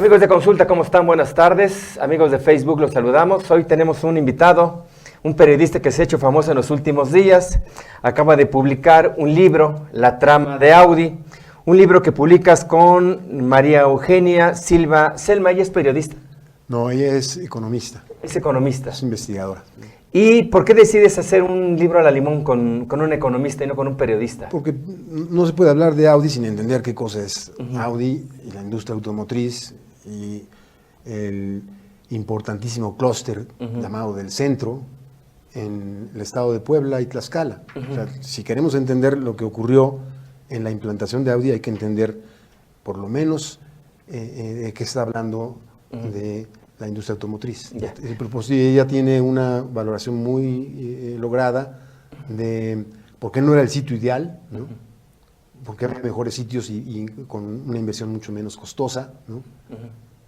Amigos de Consulta, ¿cómo están? Buenas tardes. Amigos de Facebook, los saludamos. Hoy tenemos un invitado, un periodista que se ha hecho famoso en los últimos días. Acaba de publicar un libro, La trama de Audi, un libro que publicas con María Eugenia Silva Selma. Ella es periodista. No, ella es economista. Es economista. Es investigadora. ¿Y por qué decides hacer un libro a la limón con un economista y no con un periodista? Porque no se puede hablar de Audi sin entender qué cosa es Audi y la industria automotriz y el importantísimo clúster llamado del Centro en el estado de Puebla y Tlaxcala. O sea, si queremos entender lo que ocurrió en la implantación de Audi, hay que entender por lo menos de qué está hablando de la industria automotriz. Ya. El propósito, ella tiene una valoración muy lograda de por qué no era el sitio ideal, ¿no? Porque había mejores sitios y con una inversión mucho menos costosa, ¿no?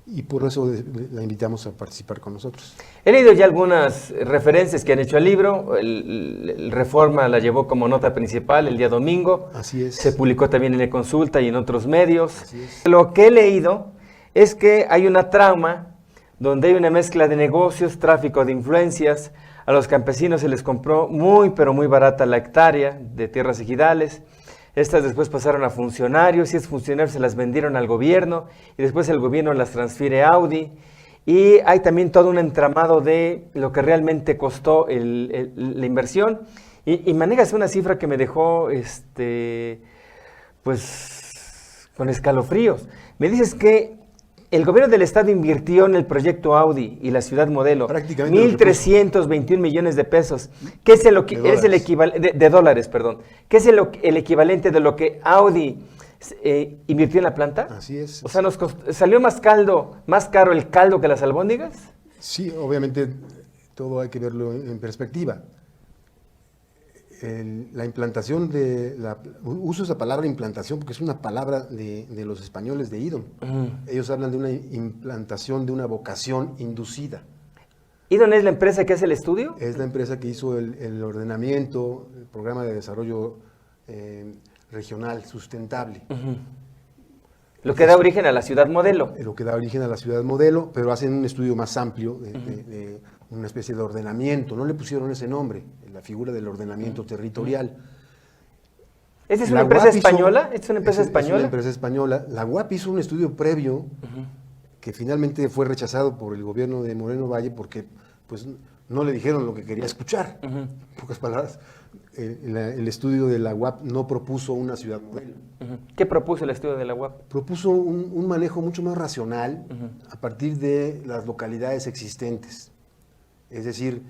Y por eso la invitamos a participar con nosotros. He leído ya algunas referencias que han hecho al libro. El Reforma la llevó como nota principal el día domingo. Así es. Se publicó también en El Consulta y en otros medios. Así es. Lo que he leído es que hay una trama donde hay una mezcla de negocios, tráfico de influencias. A los campesinos se les compró muy, pero muy barata la hectárea de tierras ejidales. Estas después pasaron a funcionarios, y esos funcionarios se las vendieron al gobierno, y después el gobierno las transfiere a Audi. Y hay también todo un entramado de lo que realmente costó la inversión. Y manejas una cifra que me dejó pues con escalofríos. Me dices que el gobierno del estado invirtió en el proyecto Audi y la ciudad modelo Prácticamente 1.321 millones de pesos. ¿Qué es el equivalente de dólares, perdón? ¿Qué es el equivalente de lo que Audi invirtió en la planta? Así es. O sea, ¿salió más caro el caldo que las albóndigas? Sí, obviamente todo hay que verlo en perspectiva. La implantación uso esa palabra implantación porque es una palabra de los españoles de Idon. Ellos hablan de una implantación de una vocación inducida. ¿Idon es la empresa que hace el estudio? Es la empresa que hizo el ordenamiento, el programa de desarrollo regional sustentable. Lo que da origen a la ciudad modelo. Lo que da origen a la ciudad modelo, pero hacen un estudio más amplio de una especie de ordenamiento. No le pusieron ese nombre, la figura del ordenamiento territorial. ¿Esta es una empresa española? ¿Es una empresa española? Es una empresa española. La UAP hizo un estudio previo que finalmente fue rechazado por el gobierno de Moreno Valle porque pues, no le dijeron lo que quería escuchar. En pocas palabras, el estudio de la UAP no propuso una ciudad modelo. ¿Qué propuso el estudio de la UAP? Propuso un manejo mucho más racional a partir de las localidades existentes. Es decir,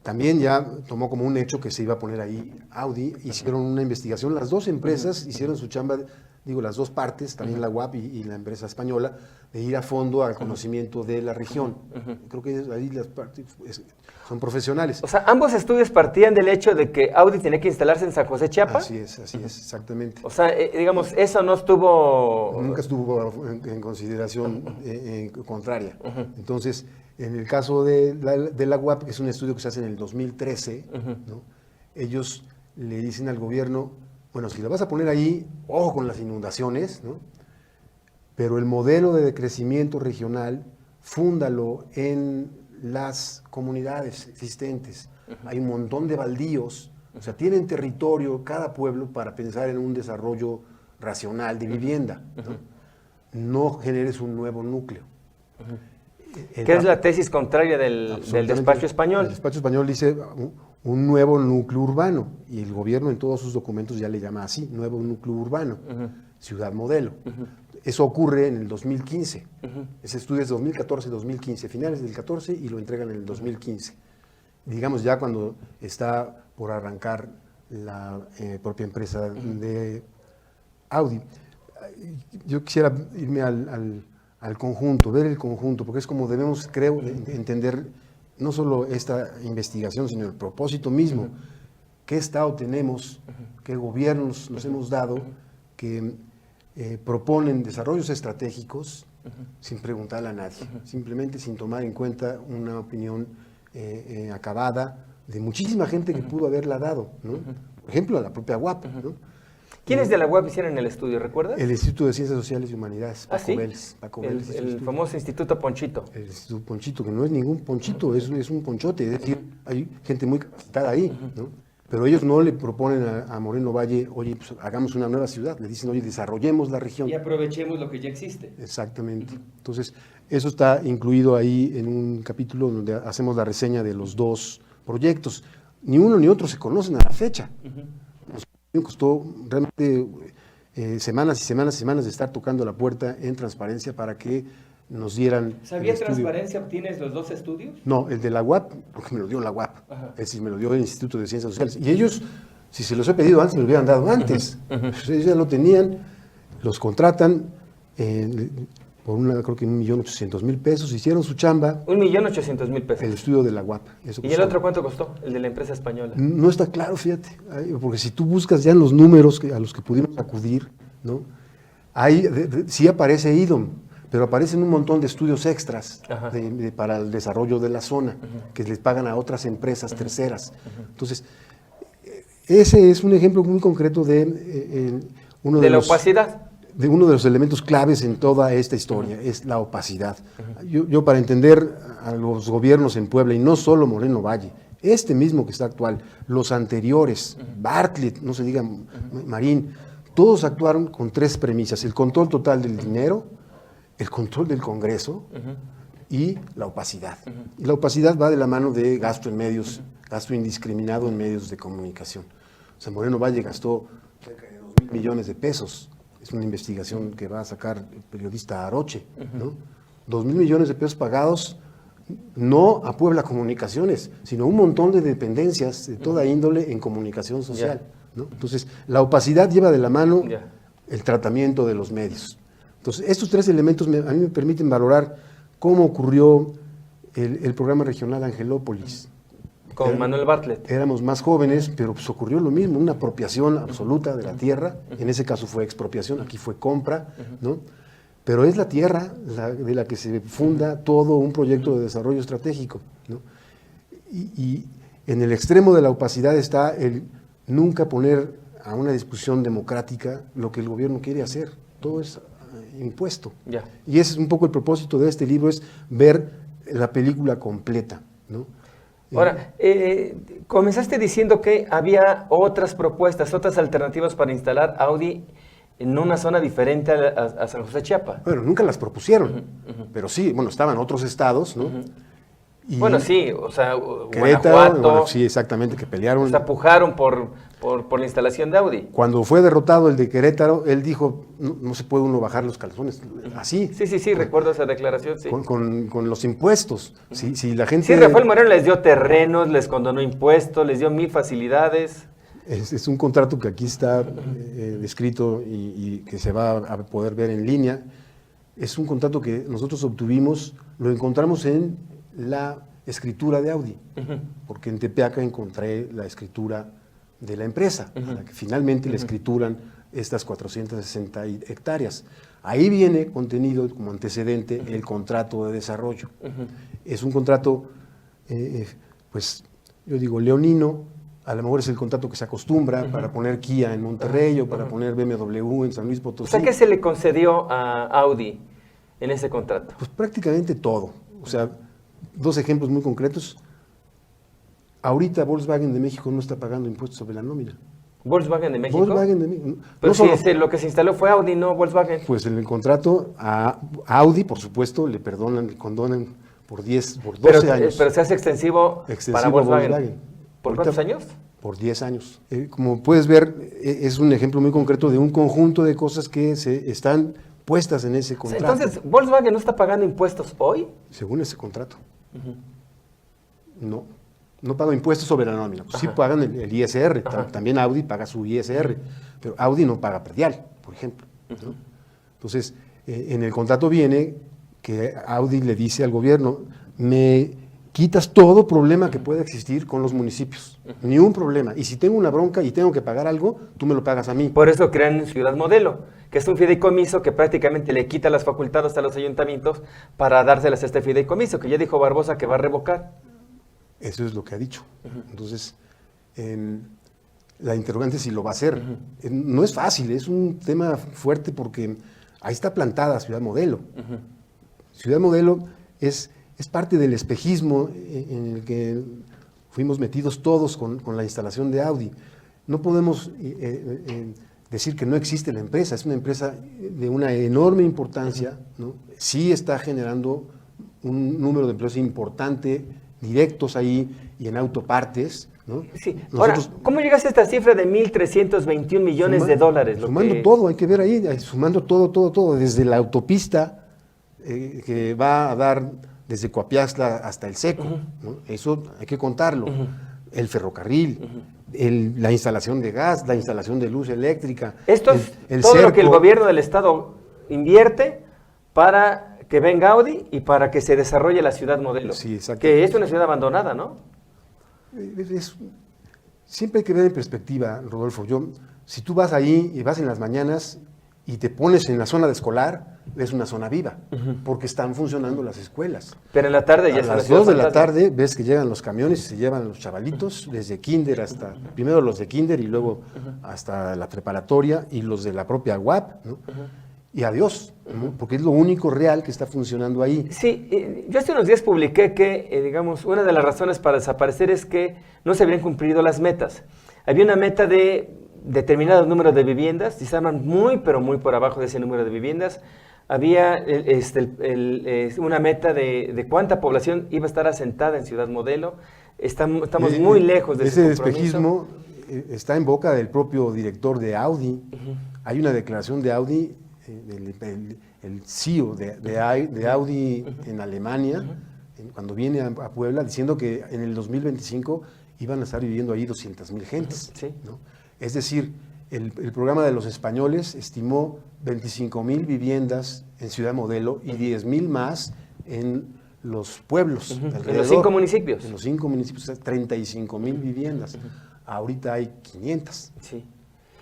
también ya tomó como un hecho que se iba a poner ahí Audi, hicieron una investigación, las dos empresas hicieron su chamba, digo, las dos partes, también la UAP y la empresa española, de ir a fondo al conocimiento de la región. Creo que ahí las partes son profesionales. O sea, ambos estudios partían del hecho de que Audi tenía que instalarse en San José, Chiapas. Así es, exactamente. O sea, digamos, eso no estuvo... Nunca estuvo en consideración contraria. Entonces, en el caso de la UAP, que es un estudio que se hace en el 2013, ¿no? Ellos le dicen al gobierno, bueno, si la vas a poner ahí, ojo con las inundaciones, ¿no? Pero el modelo de crecimiento regional, fúndalo en las comunidades existentes. Hay un montón de baldíos, o sea, tienen territorio cada pueblo para pensar en un desarrollo racional de vivienda. No generes un nuevo núcleo. ¿Qué es la tesis contraria del despacho español? El despacho español dice un nuevo núcleo urbano y el gobierno en todos sus documentos ya le llama así, nuevo núcleo urbano, ciudad modelo. Eso ocurre en el 2015. Ese estudio es 2014-2015, finales del 14 y lo entregan en el 2015. Digamos ya cuando está por arrancar la propia empresa de Audi. Yo quisiera irme al conjunto, ver el conjunto, porque es como debemos, creo, entender no solo esta investigación, sino el propósito mismo. ¿Qué estado tenemos? ¿Qué gobiernos nos hemos dado que proponen desarrollos estratégicos sin preguntarle a nadie, simplemente sin tomar en cuenta una opinión acabada de muchísima gente que pudo haberla dado, ¿no? Por ejemplo, a la propia UAP, ¿no? ¿Quiénes de la UAP hicieron el estudio, recuerdas? El Instituto de Ciencias Sociales y Humanidades, ¿Ah, sí? Paco Vélez. El famoso Instituto Ponchito. El Instituto Ponchito, que no es ningún ponchito, es un ponchote, es decir, hay gente muy capacitada ahí, ¿no? Pero ellos no le proponen a Moreno Valle, oye, pues hagamos una nueva ciudad, le dicen, oye, desarrollemos la región. Y aprovechemos lo que ya existe. Exactamente. Entonces, eso está incluido ahí en un capítulo donde hacemos la reseña de los dos proyectos. Ni uno ni otro se conocen a la fecha. Me costó realmente semanas y semanas y semanas de estar tocando la puerta en transparencia para que nos dieran. ¿Sabía transparencia obtienes los dos estudios? No, el de la UAP, porque me lo dio la UAP. Ajá. Es decir, me lo dio el Instituto de Ciencias Sociales. Y ellos, si se los he pedido antes, me lo hubieran dado antes. Pues ellos ya lo tenían, los contratan por creo que 1.800.000 pesos, hicieron su chamba. 1.800.000 pesos. El estudio de la UAP. ¿Y el otro cuánto costó? El de la empresa española. No está claro, fíjate, porque si tú buscas ya en los números a los que pudimos acudir, ¿no? Ahí sí aparece IDOM, pero aparecen un montón de estudios extras para el desarrollo de la zona, que les pagan a otras empresas terceras. Entonces, ese es un ejemplo muy concreto de uno de la opacidad. De uno de los elementos claves en toda esta historia, es la opacidad. Yo para entender a los gobiernos en Puebla, y no solo Moreno Valle, este mismo que está actual, los anteriores, Bartlett, no se diga Marín, todos actuaron con tres premisas: el control total del dinero, el control del Congreso y la opacidad. Y la opacidad va de la mano de gasto en medios, gasto indiscriminado en medios de comunicación. O sea, Moreno Valle gastó cerca de 2.000 millones de pesos. Es una investigación que va a sacar el periodista Aroche, ¿no? 2.000 millones de pesos pagados no a Puebla Comunicaciones, sino a un montón de dependencias de toda índole en comunicación social, ¿no? Entonces, la opacidad lleva de la mano el tratamiento de los medios. Entonces, estos tres elementos a mí me permiten valorar cómo ocurrió el programa regional Angelópolis. Con Manuel Bartlett. Éramos más jóvenes, pero pues ocurrió lo mismo, una apropiación absoluta de la tierra. En ese caso fue expropiación, aquí fue compra, ¿no? Pero es la tierra de la que se funda todo un proyecto de desarrollo estratégico, ¿no? Y en el extremo de la opacidad está el nunca poner a una discusión democrática lo que el gobierno quiere hacer. Todo es impuesto. Y ese es un poco el propósito de este libro, es ver la película completa, ¿no? Ahora, comenzaste diciendo que había otras propuestas, otras alternativas para instalar Audi en una zona diferente a San José Chiapa. Bueno, nunca las propusieron, pero sí, bueno, estaban otros estados, ¿no? Y bueno, sí, o sea, Querétaro, Guanajuato, bueno, sí, exactamente, que pelearon. O sea, pujaron por la instalación de Audi. Cuando fue derrotado el de Querétaro, él dijo, no se puede uno bajar los calzones, así. Sí, recuerdo esa declaración, sí. Con los impuestos. Si la gente... Sí, Rafael Moreno les dio terrenos, les condonó impuestos, les dio 1,000 facilidades. Es un contrato que aquí está descrito y que se va a poder ver en línea. Es un contrato que nosotros obtuvimos, lo encontramos en la escritura de Audi, porque en Tepeaca encontré la escritura de la empresa, a la que finalmente le escrituran estas 460 hectáreas. Ahí viene contenido como antecedente el contrato de desarrollo. Es un contrato, pues yo digo, leonino, a lo mejor es el contrato que se acostumbra para poner Kia en Monterrey o para poner BMW en San Luis Potosí. O sea, ¿qué se le concedió a Audi en ese contrato? Pues prácticamente todo. O sea, dos ejemplos muy concretos. Ahorita Volkswagen de México no está pagando impuestos sobre la nómina. ¿Volkswagen de México? Volkswagen de México. Pero no si lo que se instaló fue Audi, no Volkswagen. Pues en el contrato a Audi, por supuesto, le condonan por 12 años. Pero se hace extensivo para Volkswagen. ¿Por ahorita, cuántos años? Por 10 años. Como puedes ver, es un ejemplo muy concreto de un conjunto de cosas que se están puestas en ese contrato. Entonces, ¿Volkswagen no está pagando impuestos hoy? Según ese contrato. No paga impuestos sobre la nómina. Pues sí pagan el ISR. También Audi paga su ISR. Pero Audi no paga predial, por ejemplo, ¿no? Entonces, en el contrato viene que Audi le dice al gobierno, me quitas todo problema que pueda existir con los municipios. Ni un problema. Y si tengo una bronca y tengo que pagar algo, tú me lo pagas a mí. Por eso crean Ciudad Modelo, que es un fideicomiso que prácticamente le quita las facultades a los ayuntamientos para dárselas a este fideicomiso, que ya dijo Barbosa que va a revocar. Eso es lo que ha dicho. Entonces, La interrogante es si lo va a hacer. No es fácil, es un tema fuerte porque ahí está plantada Ciudad Modelo. Ciudad Modelo es parte del espejismo en el que fuimos metidos todos con la instalación de Audi. No podemos decir que no existe la empresa, es una empresa de una enorme importancia, ¿no? Sí está generando un número de empleos importante, directos ahí y en autopartes, ¿no? Sí. Ahora, ¿cómo llegaste a esta cifra de 1.321 millones de dólares? Sumando todo, hay que ver ahí, sumando todo, desde la autopista que va a dar desde Coapiaxtla hasta El Seco, ¿no? Eso hay que contarlo. El ferrocarril, la instalación de gas, la instalación de luz eléctrica. Esto es todo lo que el gobierno del estado invierte para que venga Audi y para que se desarrolle la Ciudad Modelo. Sí, exacto. Que es una ciudad abandonada, ¿no? Siempre hay que ver en perspectiva, Rodolfo. Si tú vas ahí y vas en las mañanas y te pones en la zona de escolar, ves una zona viva, porque están funcionando las escuelas. Pero en la tarde ya a las 2 de la tarde ves que llegan los camiones y se llevan los chavalitos, desde kinder hasta, primero los de kinder y luego hasta la preparatoria y los de la propia UAP, ¿no? Y adiós, ¿no? Porque es lo único real que está funcionando ahí. Sí, yo hace unos días publiqué que, digamos, una de las razones para desaparecer es que no se habían cumplido las metas. Había una meta de determinado número de viviendas, y estaban muy, pero muy por abajo de ese número de viviendas. Había una meta de cuánta población iba a estar asentada en Ciudad Modelo. Estamos muy lejos de ese compromiso. Despejismo está en boca del propio director de Audi. Hay una declaración de Audi, el CEO de Audi en Alemania, cuando viene a Puebla, diciendo que en el 2025 iban a estar viviendo ahí 200,000 gentes, sí, ¿no? Es decir, el programa de los españoles estimó 25,000 viviendas en Ciudad Modelo y 10,000 más en los pueblos alrededor. En los 5 municipios. En los 5 municipios, 35,000 viviendas. Ahorita hay 500. Sí.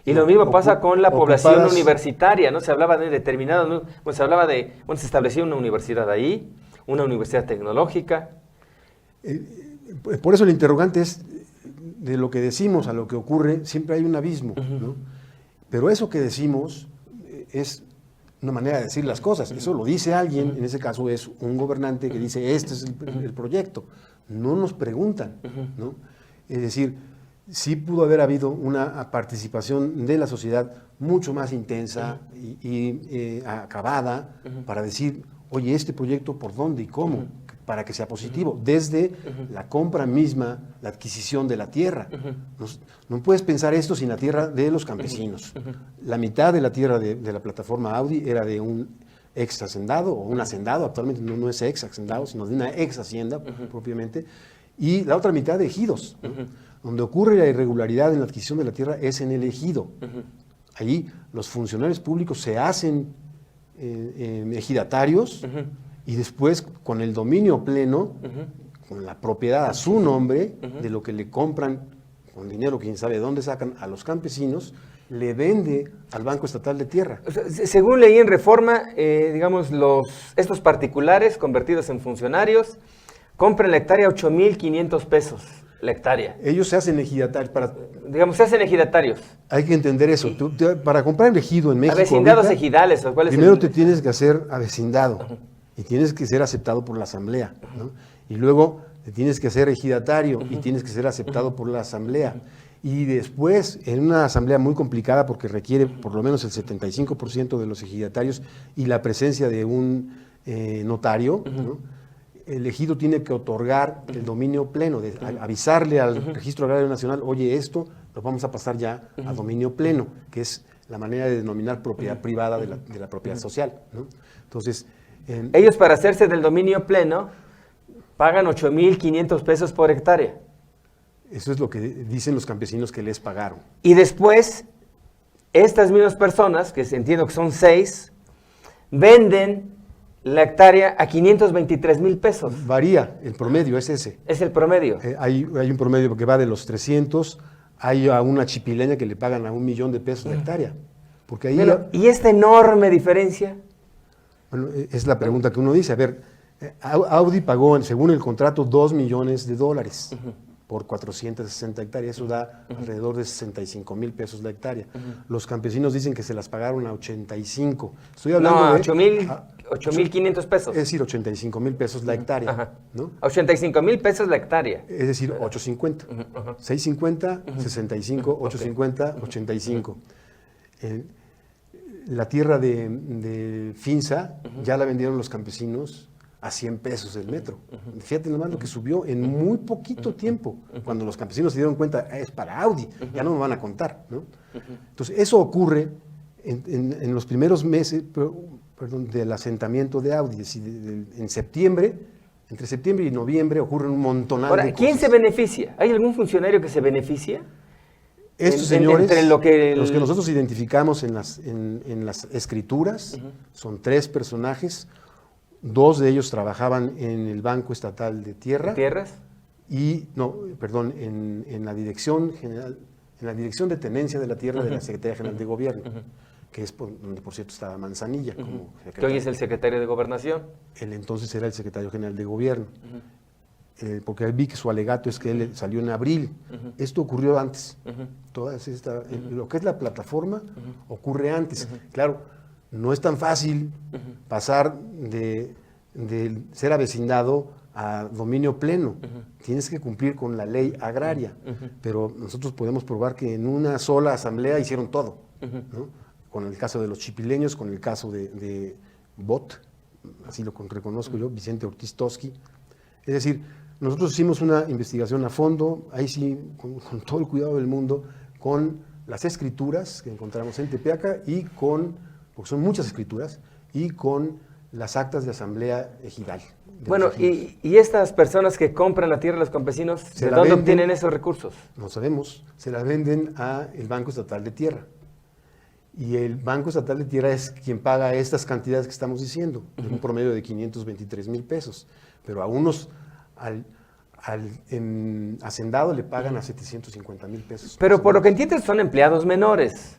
Y lo mismo pasa con la población universitaria, ¿no? Se hablaba de determinado, ¿no? Pues se hablaba de, bueno, se estableció una universidad ahí, una universidad tecnológica. Por eso el interrogante es, de lo que decimos a lo que ocurre, siempre hay un abismo, ¿no? Pero eso que decimos es una manera de decir las cosas. Eso lo dice alguien, en ese caso es un gobernante que dice, este es el proyecto. No nos preguntan, ¿no? Es decir, sí pudo haber habido una participación de la sociedad mucho más intensa y acabada para decir, oye, este proyecto, ¿por dónde y cómo? Para que sea positivo, desde la compra misma, la adquisición de la tierra. No puedes pensar esto sin la tierra de los campesinos. La mitad de la tierra de la plataforma Audi era de un ex hacendado o un hacendado, actualmente no es ex hacendado, sino de una ex hacienda propiamente, y la otra mitad de ejidos. Donde ocurre la irregularidad en la adquisición de la tierra es en el ejido. Allí los funcionarios públicos se hacen ejidatarios y después con el dominio pleno, con la propiedad a su nombre, de lo que le compran con dinero, quién sabe de dónde sacan, a los campesinos, le vende al Banco Estatal de Tierra. O sea, según leí en Reforma, digamos, estos particulares convertidos en funcionarios compran la hectárea 8,500 pesos. La hectárea. Ellos se hacen ejidatarios. Digamos, se hacen ejidatarios. Hay que entender eso. Para comprar el ejido en México. Avecindados ejidales, ¿o cuál es primero te tienes que hacer avecindado y tienes que ser aceptado por la asamblea, ¿no? Y luego te tienes que hacer ejidatario y tienes que ser aceptado por la asamblea. Y después, en una asamblea muy complicada porque requiere por lo menos el 75% de los ejidatarios y la presencia de un notario, ¿no? El ejido tiene que otorgar el dominio pleno, avisarle al Registro Agrario Nacional, oye, esto lo vamos a pasar ya a dominio pleno, que es la manera de denominar propiedad privada de la propiedad social, ¿no? Entonces, ellos para hacerse del dominio pleno pagan 8,500 pesos por hectárea. Eso es lo que dicen los campesinos que les pagaron. Y después, estas mismas personas, que entiendo que son 6, venden la hectárea a 523,000 pesos. Varía, el promedio es ese. Es el promedio. Hay un promedio que va de los 300, hay a una chipileña que le pagan a 1,000,000 de pesos la hectárea. Porque ahí ¿y esta enorme diferencia? Bueno, es la pregunta que uno dice. A ver, Audi pagó, según el contrato, $2 millones por 460 hectáreas. Eso da alrededor de 65,000 pesos la hectárea. Los campesinos dicen que se las pagaron a 85. Estoy hablando No, a de 8,500 pesos. Es decir, 85,000 pesos la hectárea. Ajá. ¿No? 85,000 pesos la hectárea. Es decir, 850. 650, 65, 850, 85. La tierra de Finza ya la vendieron los campesinos a 100 pesos el metro. Fíjate nomás lo que subió en muy poquito tiempo. Cuando los campesinos se dieron cuenta, es para Audi, ya no me van a contar, ¿no? Entonces, eso ocurre en los primeros meses del asentamiento de Audi. Es decir, en septiembre, entre septiembre y noviembre ocurren un montonal de cosas. ¿Quién se beneficia? ¿Hay algún funcionario que se beneficia? Estos señores, entre los que nosotros identificamos en las escrituras, son 3 personajes. 2 de ellos trabajaban en el Banco Estatal de Tierra. ¿Tierras? En la Dirección General, en la Dirección de Tenencia de la Tierra de la Secretaría General de Gobierno, que es donde, por cierto, estaba Manzanilla como secretario. Que hoy es el secretario de Gobernación. Él entonces era el secretario general de Gobierno. Porque vi que su alegato es que él salió en abril. Esto ocurrió antes. Lo que es la plataforma ocurre antes. Claro, no es tan fácil pasar de ser avecindado a dominio pleno. Tienes que cumplir con la ley agraria. Pero nosotros podemos probar que en una sola asamblea hicieron todo, ¿no? Con el caso de los chipileños, con el caso de Bot, así lo reconozco yo, Vicente Ortiz Tosqui. Es decir, nosotros hicimos una investigación a fondo, ahí sí, con todo el cuidado del mundo, con las escrituras que encontramos en Tepeaca y porque son muchas escrituras, y con las actas de asamblea ejidal. Bueno, y estas personas que compran la tierra de los campesinos, ¿de dónde obtienen esos recursos? No sabemos, se la venden al Banco Estatal de Tierra. Y el Banco Estatal de Tierra es quien paga estas cantidades que estamos diciendo, un promedio de 523,000 pesos. Pero a unos, al hacendado le pagan a 750,000 pesos. Pero por lo que entiendes son empleados menores.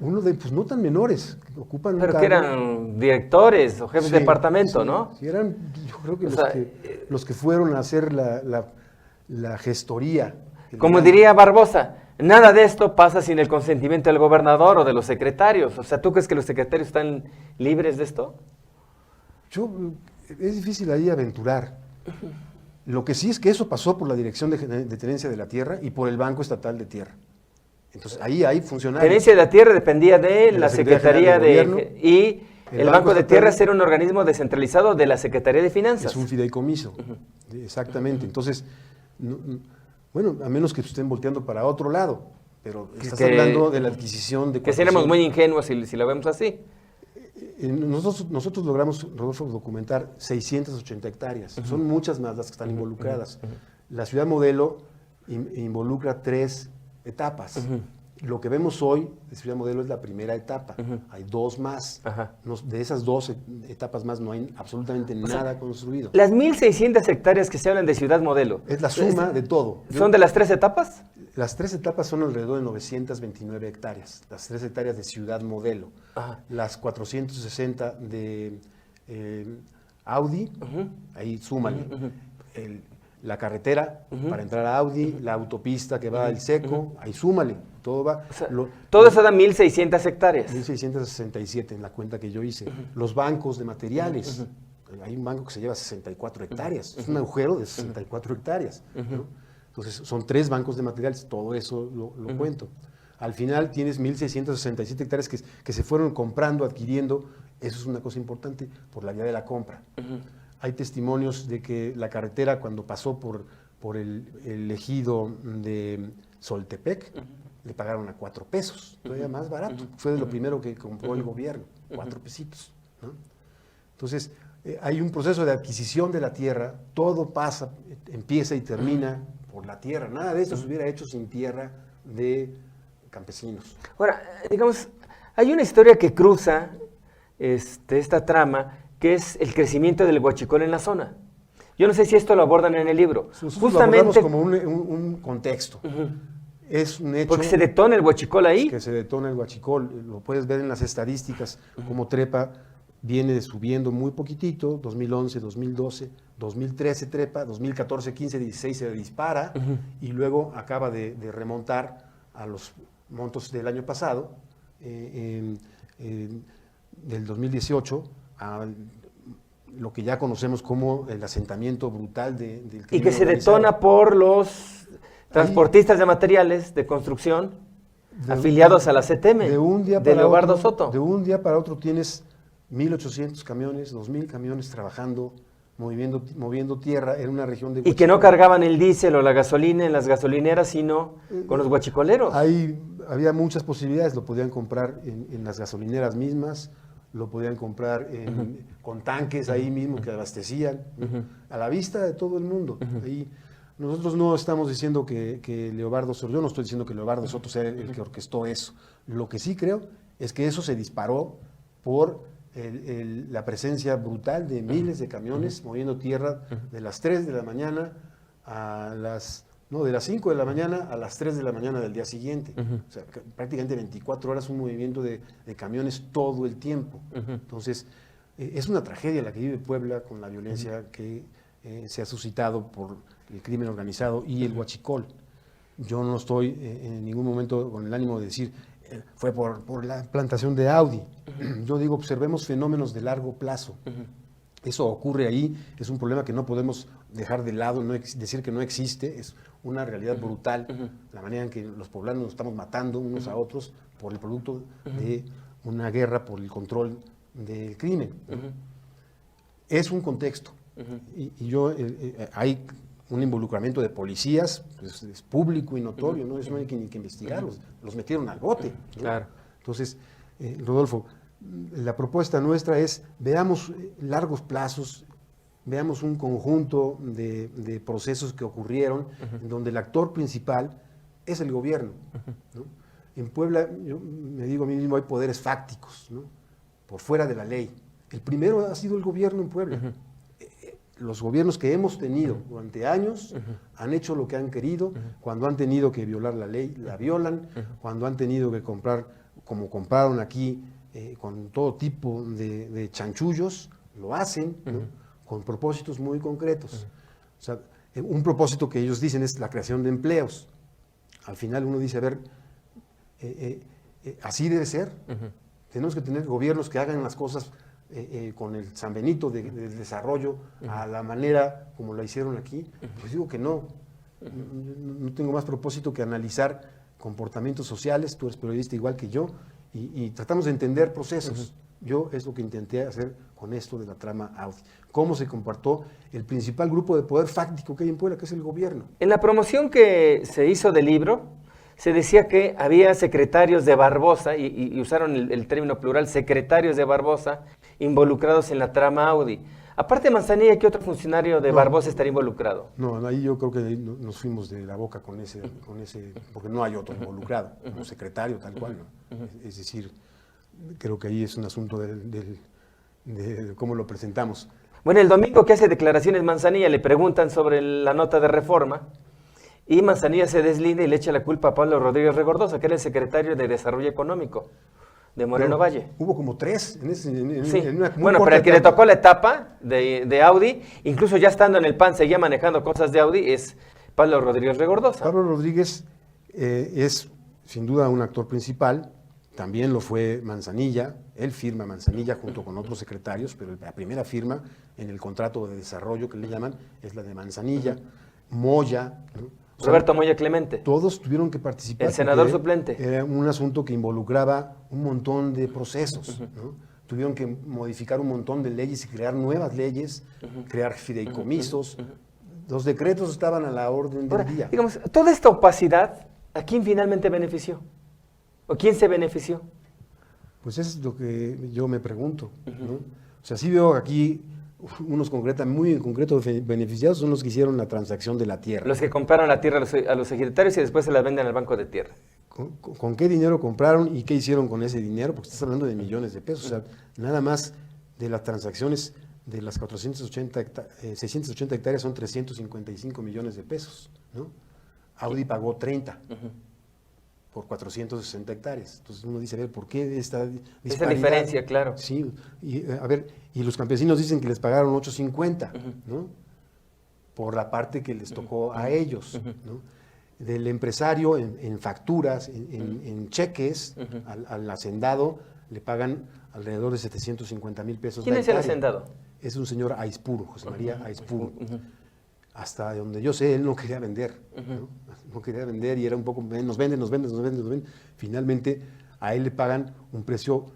Pues no tan menores, que ocupan pero que eran directores o jefes de departamento, ¿no? Sí, eran, yo creo que los que fueron a hacer la gestoría. Como diría Barbosa, nada de esto pasa sin el consentimiento del gobernador o de los secretarios. O sea, ¿tú crees que los secretarios están libres de esto? Es difícil ahí aventurar. Lo que sí es que eso pasó por la Dirección de Tenencia de la Tierra y por el Banco Estatal de Tierra. Entonces, ahí hay funcionarios. Tenencia de la Tierra dependía de la Secretaría de Gobierno, y el Banco de Tierras era un organismo descentralizado de la Secretaría de Finanzas. Es un fideicomiso, exactamente. Entonces, bueno, a menos que estén volteando para otro lado, pero estás hablando de la adquisición de... Que seremos muy ingenuos si lo vemos así. Nosotros logramos, Rodolfo, documentar 680 hectáreas. Son muchas más las que están involucradas. La ciudad modelo involucra 3 etapas. Lo que vemos hoy de Ciudad Modelo es la primera etapa. Hay 2 más. De esas 2 etapas más no hay absolutamente nada construido. Las 1,600 hectáreas que se hablan de Ciudad Modelo. Es la suma de todo. ¿Son de las 3 etapas? Las 3 etapas son alrededor de 929 hectáreas. Las 3 hectáreas de Ciudad Modelo. Las 460 de Audi, ahí súmale. La carretera para entrar a Audi, la autopista que va al Seco, ahí súmale, todo va. O sea, todo eso da 1,600 hectáreas. 1,667 en la cuenta que yo hice. Los bancos de materiales, hay un banco que se lleva 64 hectáreas, es un agujero de 64 hectáreas. ¿No? Entonces, son 3 bancos de materiales, todo eso lo cuento. Al final tienes 1,667 hectáreas que se fueron comprando, adquiriendo, eso es una cosa importante, por la vía de la compra. Hay testimonios de que la carretera, cuando pasó por el ejido de Soltepec, le pagaron a 4 pesos, todavía más barato. Fue lo primero que compró el gobierno, 4 pesitos. ¿No? Entonces, hay un proceso de adquisición de la tierra, todo pasa, empieza y termina por la tierra. Nada de esto se hubiera hecho sin tierra de campesinos. Ahora, digamos, hay una historia que cruza esta trama, que es el crecimiento del huachicol en la zona. Yo no sé si esto lo abordan en el libro. Justamente lo abordamos como un contexto. Es un hecho. Porque se detona el huachicol ahí. Que se detona el huachicol. Lo puedes ver en las estadísticas, cómo trepa viene subiendo muy poquitito, 2011, 2012, 2013 trepa, 2014, 15, 16 se dispara y luego acaba de remontar a los montos del año pasado, del 2018, a lo que ya conocemos como el asentamiento brutal del crimen Y que se organizado. detona por los transportistas de materiales de construcción afiliados a la CTM, de un día de para Leobardo otro, Soto. De un día para otro tienes 1.800 camiones, 2.000 camiones trabajando, moviendo tierra en una región de Y que no Huachicol. cargaban el diésel o la gasolina en las gasolineras, sino con los guachicoleros. Había muchas posibilidades, lo podían comprar en las gasolineras mismas, lo podían comprar con tanques ahí mismo que abastecían, ¿no? A la vista de todo el mundo. Ahí, nosotros no estamos diciendo que Leobardo Soto, yo no estoy diciendo que Leobardo Soto sea el que orquestó eso. Lo que sí creo es que eso se disparó por la presencia brutal de miles de camiones moviendo tierra de las 3 de la mañana a de las 5 de la mañana a las 3 de la mañana del día siguiente. O sea, prácticamente 24 horas un movimiento de camiones todo el tiempo. Entonces, es una tragedia la que vive Puebla con la violencia que se ha suscitado por el crimen organizado y el huachicol. Yo no estoy en ningún momento con el ánimo de decir fue por la plantación de Audi. Yo digo, observemos fenómenos de largo plazo. Eso ocurre ahí, es un problema que no podemos dejar de lado, decir que no existe, es una realidad brutal, la manera en que los poblanos nos estamos matando unos a otros por el producto de una guerra por el control del crimen. Es un contexto, hay un involucramiento de policías, pues, es público y notorio, ¿no? Eso no hay que investigarlos, los metieron al bote, ¿no? Claro. Entonces, Rodolfo, la propuesta nuestra es, veamos largos plazos, veamos un conjunto de procesos que ocurrieron, en donde el actor principal es el gobierno, ¿no? En Puebla, yo me digo a mí mismo, hay poderes fácticos, ¿no? Por fuera de la ley. El primero ha sido el gobierno en Puebla. Los gobiernos que hemos tenido durante años han hecho lo que han querido, cuando han tenido que violar la ley, la violan, cuando han tenido que comprar, como compraron aquí, con todo tipo de chanchullos, lo hacen, ¿no? Con propósitos muy concretos. O sea, un propósito que ellos dicen es la creación de empleos. Al final uno dice, a ver, así debe ser. Tenemos que tener gobiernos que hagan las cosas con el San Benito del desarrollo a la manera como la hicieron aquí. Pues digo que no. No tengo más propósito que analizar comportamientos sociales, tú eres periodista igual que yo, y tratamos de entender procesos. Yo es lo que intenté hacer con esto de la trama Audi. Cómo se comportó el principal grupo de poder fáctico que hay en Puebla, que es el gobierno. En la promoción que se hizo del libro, se decía que había secretarios de Barbosa, y usaron el término plural, secretarios de Barbosa, involucrados en la trama Audi. Aparte de Manzanilla, ¿qué otro funcionario de Barbosa estaría involucrado? No, ahí yo creo que nos fuimos de la boca con ese, porque no hay otro involucrado, como secretario tal cual, ¿no? Es decir, creo que ahí es un asunto de cómo lo presentamos. Bueno, el domingo que hace declaraciones Manzanilla le preguntan sobre la nota de reforma y Manzanilla se deslinda y le echa la culpa a Pablo Rodríguez Regordosa, que era el secretario de Desarrollo Económico de Moreno Valle. Hubo como 3 en Sí. una muy Bueno, corta pero el que le etapa. tocó la etapa de Audi, incluso ya estando en el PAN, seguía manejando cosas de Audi, es Pablo Rodríguez Regordosa. Pablo Rodríguez es sin duda un actor principal, también lo fue Manzanilla, él firma Manzanilla junto con otros secretarios, pero la primera firma en el contrato de desarrollo que le llaman es la de Manzanilla, Moya, ¿no? O sea, Roberto Moya Clemente. todos tuvieron que participar. El senador porque suplente. Era un asunto que involucraba un montón de procesos, ¿no? Tuvieron que modificar un montón de leyes y crear nuevas leyes, crear fideicomisos. Los decretos estaban a la orden del Ahora, día. digamos, toda esta opacidad, ¿a quién finalmente benefició? ¿O quién se benefició? Pues eso es lo que yo me pregunto, ¿no? O sea, sí veo aquí unos muy en concreto beneficiados, son los que hicieron la transacción de la tierra. Los que compraron la tierra a los secretarios y después se la venden al Banco de Tierra. ¿Con qué dinero compraron y qué hicieron con ese dinero? Porque estás hablando de millones de pesos. O sea, nada más de las transacciones de las 680 hectáreas son 355 millones de pesos, ¿no? Audi pagó 30. por 460 hectáreas. Entonces uno dice, a ver, ¿por qué esta disparidad? Esa diferencia, claro. Sí, y a ver, y los campesinos dicen que les pagaron 850, ¿no? Por la parte que les tocó a ellos, ¿no? Del empresario en facturas, en cheques, al hacendado le pagan alrededor de 750,000 pesos. ¿Quién es el hacendado? Es un señor Aispuro, José María Aispuro. Hasta donde yo sé, él no quería vender, ¿no? No quería vender y era un poco, nos venden. Finalmente, a él le pagan un precio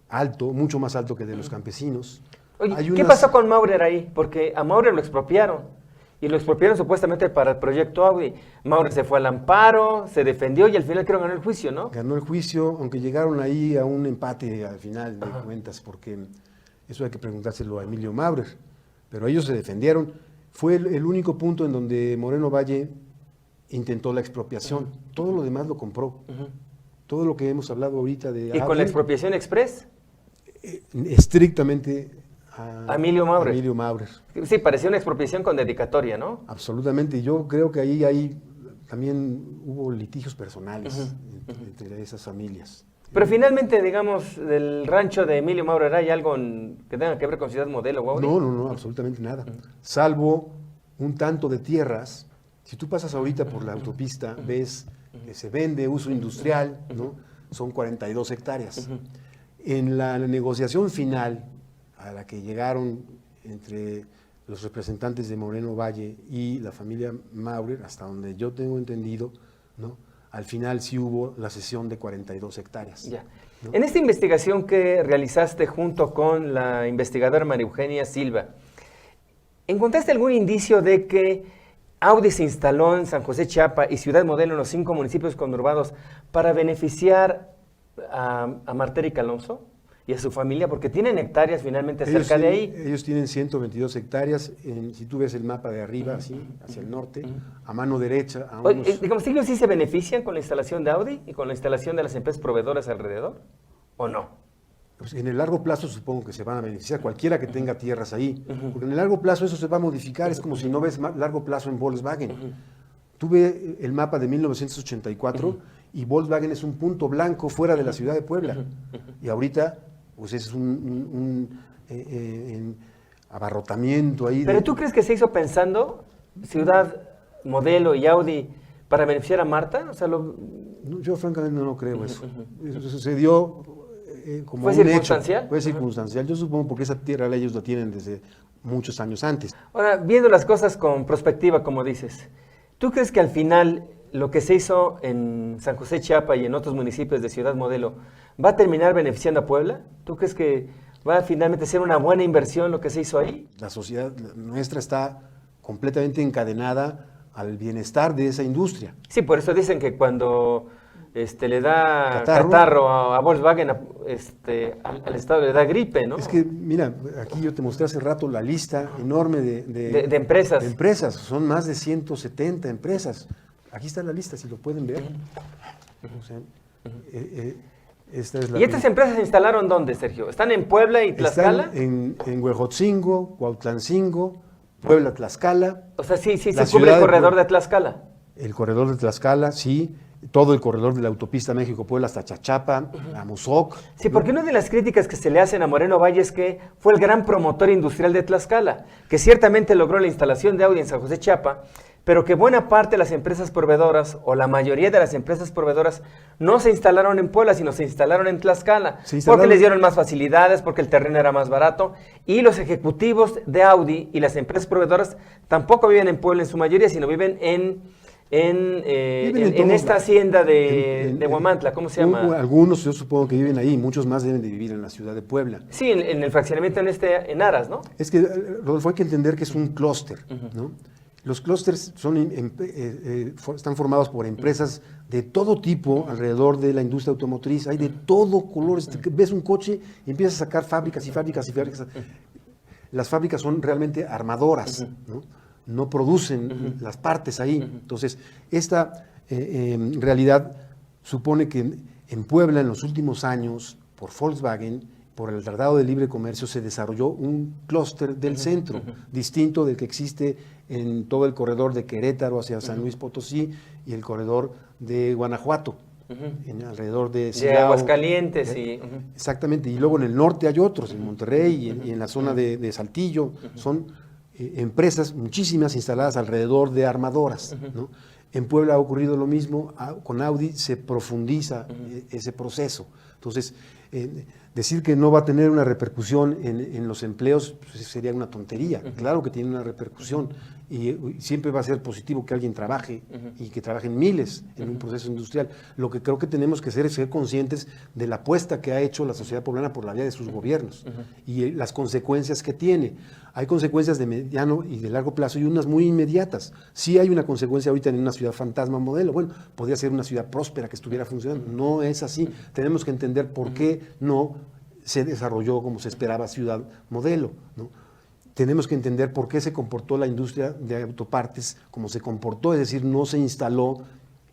alto, mucho más alto que el de los campesinos. Oye, ¿qué pasó con Maurer ahí? Porque a Maurer lo expropiaron. Y lo expropiaron supuestamente para el proyecto Audi. Maurer se fue al amparo, se defendió y al final creo que ganó el juicio, ¿no? Ganó el juicio, aunque llegaron ahí a un empate al final de cuentas, porque eso hay que preguntárselo a Emilio Maurer. Pero ellos se defendieron. Fue el único punto en donde Moreno Valle intentó la expropiación. Todo lo demás lo compró. Todo lo que hemos hablado ahorita de ¿Y con la expropiación express? Estrictamente a Emilio Maurer. Emilio Maurer. Sí, parecía una expropiación con dedicatoria, ¿no? Absolutamente. Yo creo que ahí también hubo litigios personales entre esas familias. Pero finalmente, digamos, del rancho de Emilio Maurer, ¿hay algo que tenga que ver con Ciudad Modelo o Audi? No, absolutamente nada. Salvo un tanto de tierras. Si tú pasas ahorita por la autopista, ves que se vende uso industrial, ¿no? Son 42 hectáreas. En la negociación final a la que llegaron entre los representantes de Moreno Valle y la familia Maurer, hasta donde yo tengo entendido, ¿no? Al final sí hubo la cesión de 42 hectáreas. Ya. ¿No? En esta investigación que realizaste junto con la investigadora María Eugenia Silva, ¿encontraste algún indicio de que Audi se instaló en San José Chiapa y Ciudad Modelo, en los 5 municipios conurbados, para beneficiar a Martérica Alonso y a su familia? Porque tienen hectáreas finalmente cerca de ahí. Ellos tienen 122 hectáreas, si tú ves el mapa de arriba, así, hacia el norte, a mano derecha. Digamos, ¿ellos sí se benefician con la instalación de Audi y con la instalación de las empresas proveedoras alrededor? ¿O no? Pues en el largo plazo supongo que se van a beneficiar, cualquiera que tenga tierras ahí, porque en el largo plazo eso se va a modificar, es como si no ves largo plazo en Volkswagen. Tú ves el mapa de 1984 y Volkswagen es un punto blanco fuera de la ciudad de Puebla, y ahorita pues es un abarrotamiento ahí. ¿Pero tú crees que se hizo pensando Ciudad Modelo y Audi para beneficiar a Marta? O sea, yo francamente no creo eso. Eso se dio como ¿Fue un circunstancial? Hecho. Fue circunstancial. Yo supongo porque esa tierra ellos la tienen desde muchos años antes. Ahora, viendo las cosas con perspectiva, como dices, ¿tú crees que al final lo que se hizo en San José Chiapa y en otros municipios de Ciudad Modelo va a terminar beneficiando a Puebla? ¿Tú crees que va a finalmente ser una buena inversión lo que se hizo ahí? La sociedad nuestra está completamente encadenada al bienestar de esa industria. Sí, por eso dicen que cuando le da catarro a Volkswagen, al Estado le da gripe, ¿no? Es que, mira, aquí yo te mostré hace rato la lista enorme de empresas. De empresas, son más de 170 empresas. Aquí está la lista, si lo pueden ver. O sea, esta es la ¿Y estas empresas se instalaron dónde, Sergio? ¿Están en Puebla y Tlaxcala? Están en Huejotzingo, Cuautlancingo, Puebla, Tlaxcala. O sea, sí se cubre el corredor de Tlaxcala. El corredor de Tlaxcala, sí. Todo el corredor de la autopista México-Puebla hasta Chachapa, Amozoc. Sí, porque una de las críticas que se le hacen a Moreno Valle es que fue el gran promotor industrial de Tlaxcala, que ciertamente logró la instalación de Audi en San José Chiapa, pero que buena parte de las empresas proveedoras, o la mayoría de las empresas proveedoras, no se instalaron en Puebla, sino se instalaron en Tlaxcala, porque les dieron más facilidades, porque el terreno era más barato, y los ejecutivos de Audi y las empresas proveedoras tampoco viven en Puebla en su mayoría, sino viven en esta hacienda de Huamantla, ¿cómo se llama? Algunos yo supongo que viven ahí, muchos más deben de vivir en la ciudad de Puebla. Sí, en el fraccionamiento en Aras, ¿no? Es que, Rodolfo, hay que entender que es un clúster, ¿no? Los clústeres están formados por empresas de todo tipo alrededor de la industria automotriz, hay de todo color, ves un coche y empiezas a sacar fábricas y fábricas y fábricas. Las fábricas son realmente armadoras, ¿no? No producen las partes ahí. Entonces, esta realidad supone que en Puebla, en los últimos años, por Volkswagen, por el Tratado de Libre Comercio, se desarrolló un clúster del centro, distinto del que existe en todo el corredor de Querétaro hacia San Luis Potosí y el corredor de Guanajuato. alrededor de De Silao. Aguascalientes y... Exactamente, y luego en el norte hay otros, en Monterrey y en la zona de Saltillo, son empresas, muchísimas instaladas alrededor de armadoras, ¿no? En Puebla ha ocurrido lo mismo, con Audi se profundiza ese proceso. Entonces, decir que no va a tener una repercusión en los empleos pues sería una tontería. Claro que tiene una repercusión y siempre va a ser positivo que alguien trabaje y que trabajen miles en un proceso industrial. Lo que creo que tenemos que hacer es ser conscientes de la apuesta que ha hecho la sociedad poblana por la vía de sus gobiernos y las consecuencias que tiene. Hay consecuencias de mediano y de largo plazo y unas muy inmediatas. Sí hay una consecuencia ahorita en una ciudad fantasma modelo. Bueno, podría ser una ciudad próspera que estuviera funcionando. No es así. Tenemos que entender por qué no se desarrolló como se esperaba ciudad modelo, ¿no? Tenemos que entender por qué se comportó la industria de autopartes como se comportó, es decir, no se instaló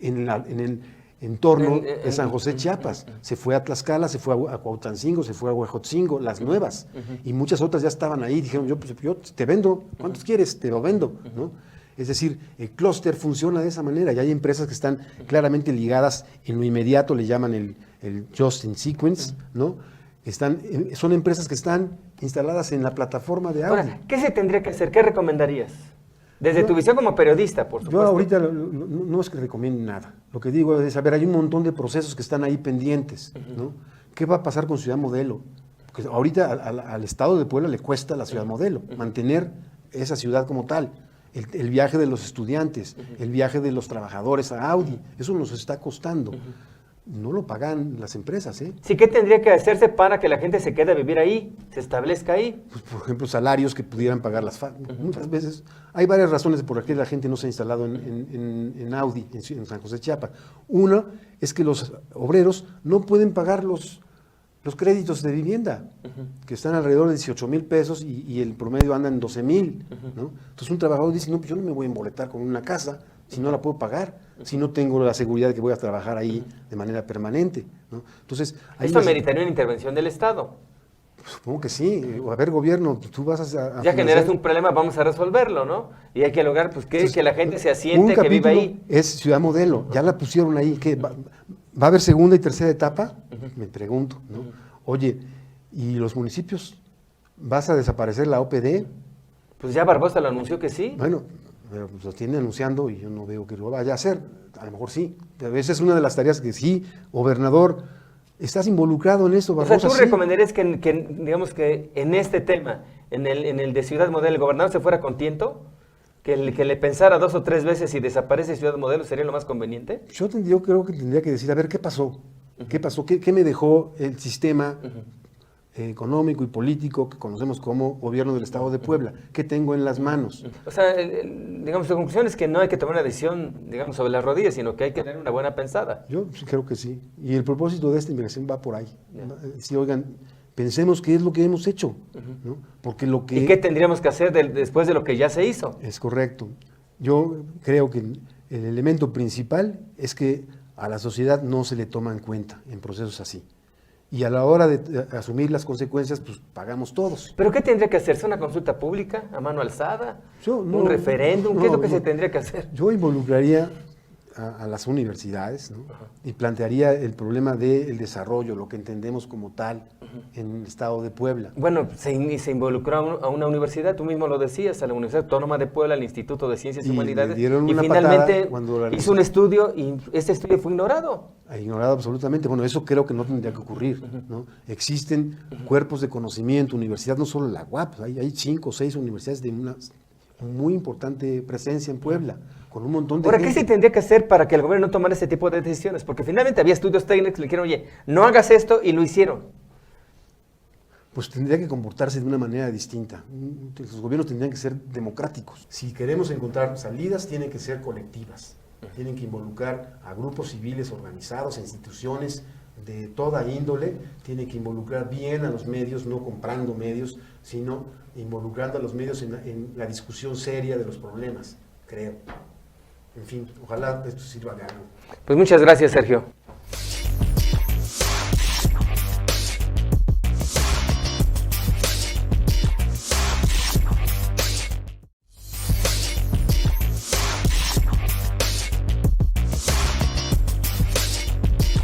en el entorno de San José, Chiapas. Se fue a Tlaxcala, se fue a Cuauhtancingo, se fue a Huejotzingo, las nuevas. Y muchas otras ya estaban ahí, dijeron, yo te vendo, ¿cuántos quieres? Te lo vendo, ¿no? Es decir, el clúster funciona de esa manera y hay empresas que están claramente ligadas en lo inmediato, le llaman el Just in Sequence, ¿no? Son empresas que están instaladas en la plataforma de Audi. Ahora, ¿qué se tendría que hacer? ¿Qué recomendarías? Desde tu visión como periodista, por supuesto. Yo ahorita no es que recomiende nada. Lo que digo es, a ver, hay un montón de procesos que están ahí pendientes, ¿no? ¿Qué va a pasar con Ciudad Modelo? Porque ahorita al Estado de Puebla le cuesta la Ciudad Modelo mantener esa ciudad como tal. El viaje de los estudiantes, el viaje de los trabajadores a Audi, eso nos está costando. No lo pagan las empresas, ¿eh? Sí, ¿qué tendría que hacerse para que la gente se quede a vivir ahí, se establezca ahí? Pues, por ejemplo, salarios que pudieran pagar las muchas veces. Hay varias razones por las que la gente no se ha instalado en Audi, en San José, Chiapas. Una es que los obreros no pueden pagar los créditos de vivienda, que están alrededor de 18,000 pesos y el promedio anda en 12,000, ¿no? Entonces un trabajador dice, no, pues yo no me voy a emboletar con una casa si no la puedo pagar, si no tengo la seguridad de que voy a trabajar ahí de manera permanente, ¿no? Entonces, ¿esto meritaría una intervención del Estado? Supongo que sí. A ver, gobierno, tú vas a ya generas un problema, vamos a resolverlo, ¿no? Y hay que lograr pues, que la gente se asiente, que viva ahí. Es Ciudad Modelo, ya la pusieron ahí. ¿Qué, va a haber segunda y tercera etapa? Me pregunto, ¿no? Oye, ¿y los municipios? ¿Vas a desaparecer la OPD? Pues ya Barbosa lo anunció que sí. Bueno, pero pues lo tiene anunciando y yo no veo que lo vaya a hacer. A lo mejor sí. Pero esa es una de las tareas que sí, gobernador, estás involucrado en eso, Barbosa. O sea, ¿tú recomendarías que, digamos que en este tema, en el de Ciudad Modelo, el gobernador se fuera con tiento? ¿Que le pensara 2 o 3 veces si desaparece Ciudad Modelo sería lo más conveniente? Yo creo que tendría que decir, a ver, ¿qué pasó? ¿Qué pasó? ¿Qué me dejó el sistema económico y político que conocemos como gobierno del Estado de Puebla? ¿Qué tengo en las manos? O sea, digamos, tu conclusión es que no hay que tomar una decisión, digamos, sobre las rodillas, sino que hay que tener una buena pensada. Yo creo que sí. Y el propósito de esta investigación va por ahí. Sí, oigan, pensemos qué es lo que hemos hecho, ¿no? Porque lo que... ¿Y qué tendríamos que hacer después de lo que ya se hizo? Es correcto. Yo creo que el elemento principal es que a la sociedad no se le toma en cuenta en procesos así. Y a la hora de asumir las consecuencias, pues pagamos todos. ¿Pero qué tendría que hacerse? ¿Una consulta pública a mano alzada? ¿Un referéndum? ¿Qué es lo que se tendría que hacer? Yo involucraría a las universidades, ¿no? Y plantearía el problema del desarrollo, lo que entendemos como tal en el Estado de Puebla. Bueno, se involucró a una universidad, tú mismo lo decías, a la Universidad Autónoma de Puebla, al Instituto de Ciencias y Humanidades, y finalmente hizo un estudio y ese estudio fue ignorado. Ignorado absolutamente. Bueno, eso creo que no tendría que ocurrir, ¿no? Existen cuerpos de conocimiento, universidad, no solo la UAP, hay 5 o 6 universidades de una muy importante presencia en Puebla, con un montón de Ahora, ¿qué se tendría que hacer para que el gobierno no tomara ese tipo de decisiones? Porque finalmente había estudios técnicos que le dijeron, oye, no hagas esto, y lo hicieron. Pues tendría que comportarse de una manera distinta. Los gobiernos tendrían que ser democráticos. Si queremos encontrar salidas, tienen que ser colectivas. Tienen que involucrar a grupos civiles organizados, a instituciones de toda índole, tienen que involucrar bien a los medios, no comprando medios, sino involucrando a los medios en la discusión seria de los problemas, creo. En fin, ojalá esto sirva de algo. Pues muchas gracias, Sergio.